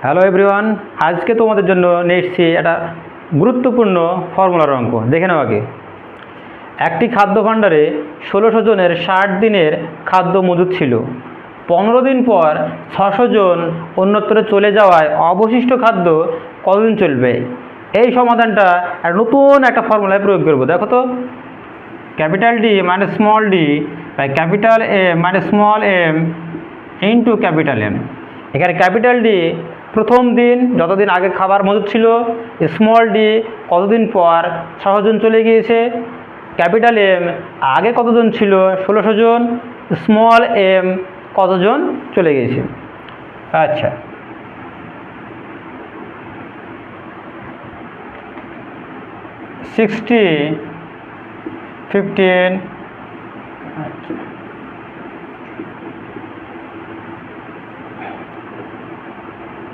Hello everyone, আজকে তোমাদের জন্য নিয়ে এসেছি একটা গুরুত্বপূর্ণ ফর্মুলার অঙ্ক। দেখে নাও আগে। একটি খাদ্য ভাণ্ডারে ১৬০০ জনের ৬০ দিনের খাদ্য মজুদ ছিল। ১৫ দিন পর ৬০০ জন অন্যত্র চলে যাওয়ায় অবশিষ্ট খাদ্য কতদিন চলবে? এই সমাধানটা নতুন একটা ফর্মুলায় প্রয়োগ করবো। দেখো তো, capital D minus small D by capital M minus small M into capital M. এখানে ক্যাপিটাল ডি প্রথম দিন যতদিন আগে খাবার মজুদ ছিল, স্মল ডি কতদিন পর ৬০০ জন চলে গিয়েছে, ক্যাপিটাল এম আগে কতজন ছিল ১৬০০ জন, স্মল এম কতজন চলে গিয়েছে। আচ্ছা, সিক্সটি 15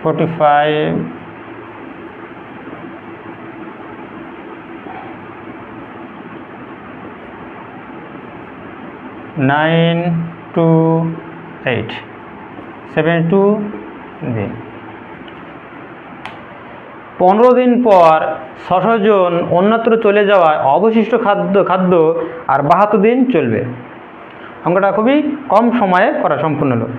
45 9 2 8 72 দিন। ১৫ দিন পর ৬০০ জন অন্যত্র চলে যাওয়ায় অবশিষ্ট খাদ্য আর ৭২ দিন চলবে। অঙ্কটা খুবই কম সময়ে করা সম্পূর্ণ হলো।